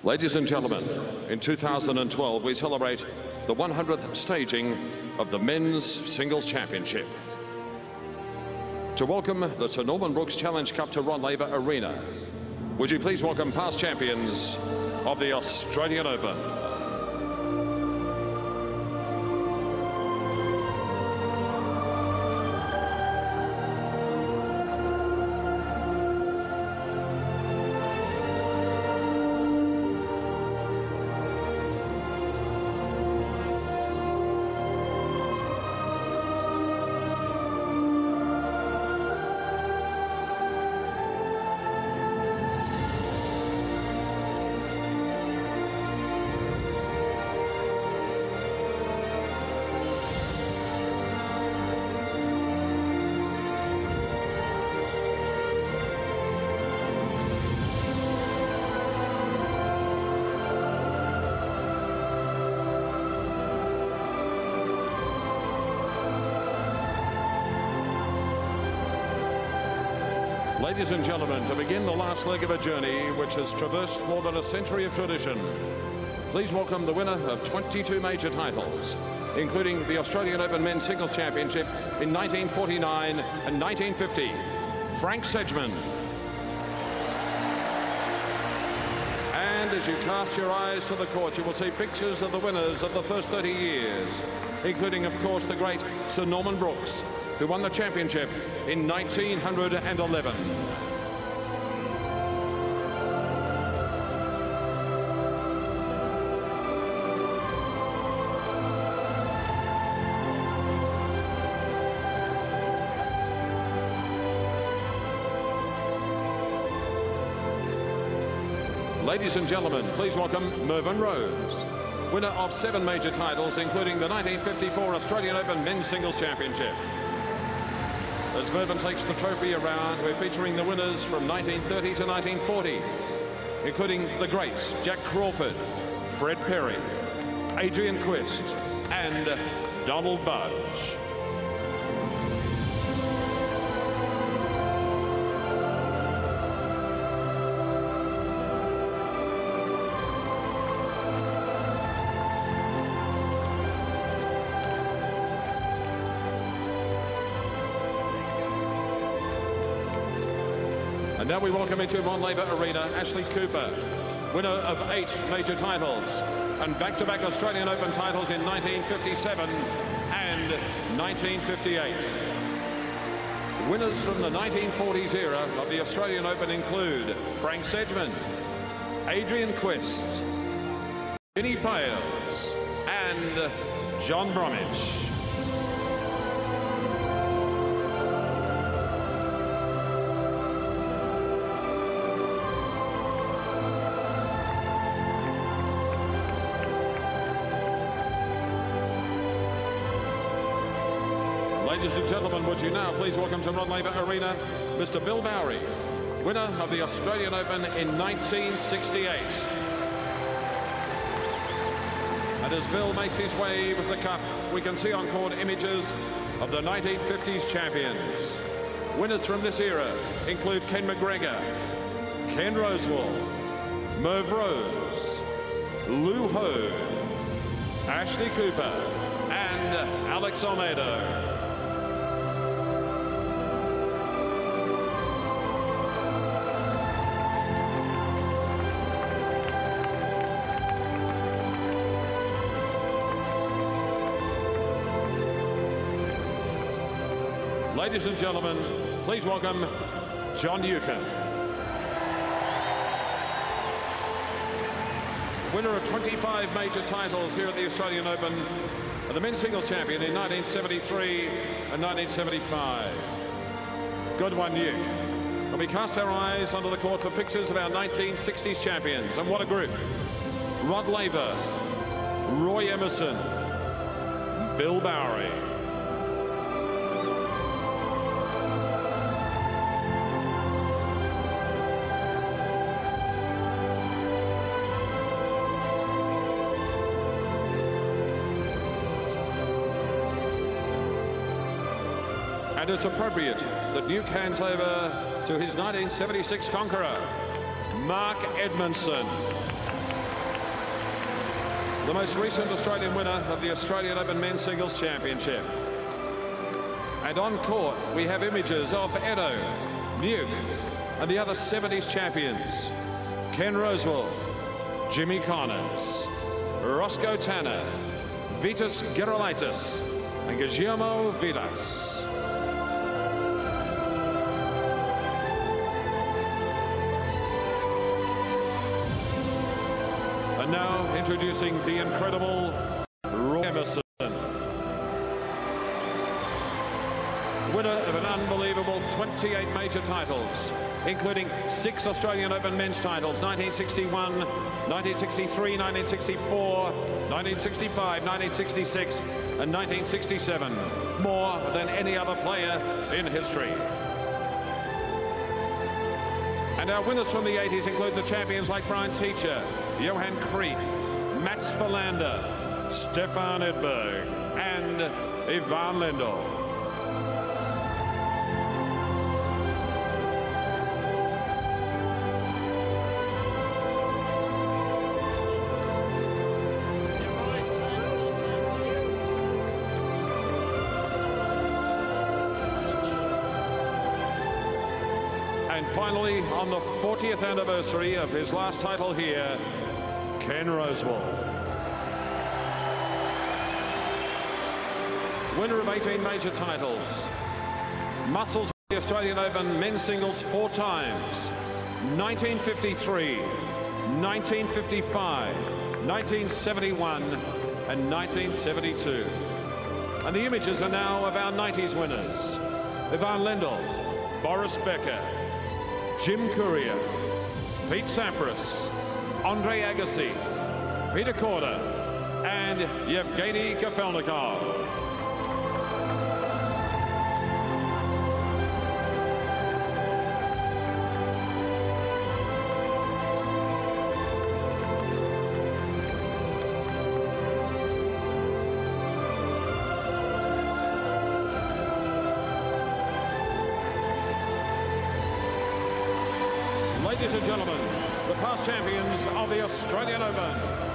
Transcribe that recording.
Ladies and gentlemen, in 2012 we celebrate the 100th staging of the Men's Singles Championship. To welcome the Sir Norman Brooks Challenge Cup to Rod Laver Arena, would you please welcome past champions of the Australian Open. Ladies and gentlemen, to begin the last leg of a journey which has traversed more than a century of tradition, please welcome the winner of 22 major titles, including the Australian Open Men's Singles Championship in 1949 and 1950, Frank Sedgman. And as you cast your eyes to the court, you will see pictures of the winners of the first 30 years, including, of course, the great Sir Norman Brooks, who won the championship in 1911. Ladies and gentlemen, please welcome MERVYN Rose, winner of 7 major titles, including the 1954 Australian Open Men's Singles Championship. As MERVYN takes the trophy around, we're featuring the winners from 1930 to 1940, including the greats Jack Crawford, Fred Perry, Adrian Quist, and Donald Budge. And now we welcome into Rod Laver Arena Ashley Cooper, winner of 8 major titles and back-to-back Australian Open titles in 1957 and 1958. Winners from the 1940s era of the Australian Open include Frank Sedgman, Adrian Quist, Vinnie Pales, and John Bromwich. Ladies and gentlemen, would you now please welcome to Rod Laver Arena Mr. Bill Bowrey, winner of the Australian Open in 1968. And as Bill makes his way with the cup, we can see on court images of the 1950s champions. Winners from this era include Ken McGregor, Ken Rosewall, Merv Rose, Lou Ho, Ashley Cooper, and Alex Almeida. Ladies and gentlemen, please welcome John NEWCOMBE. Winner of 25 major titles here at the Australian Open and the men's singles champion in 1973 and 1975. Good one, you. And we cast our eyes onto the court for pictures of our 1960s champions. And what a group. Rod Laver, Roy Emerson, Bill Bowrey. And it's appropriate that Newc hands over to his 1976 conqueror, Mark Edmondson. the most recent Australian winner of the Australian Open Men's Singles Championship. And on court, we have images of Edo, Nuke, and the other 70s champions, Ken Rosewall, Jimmy Connors, Roscoe Tanner, Vitas Gerolaitis, and Guillermo Vilas. And now introducing the incredible EMERSON, winner of an unbelievable 28 major titles, including 6 Australian Open men's titles, 1961, 1963, 1964, 1965, 1966, and 1967, more than any other player in history. And our winners from the 80s include the champions like Brian Teacher, Johan Kriek, Mats Verlander, Stefan Edberg, and Ivan Lendl. And finally, on the 40th anniversary of his last title here, Ken Rosewall. Winner of 18 major titles. Muscles the Australian Open men's singles 4 times. 1953, 1955, 1971, and 1972. And the images are now of our 90s winners. Ivan Lendl, Boris Becker, Jim Courier, Pete Sampras, Andre Agassi, Peter Korda, and Yevgeny Kafelnikov. Ladies and gentlemen, the past champions of the Australian Open.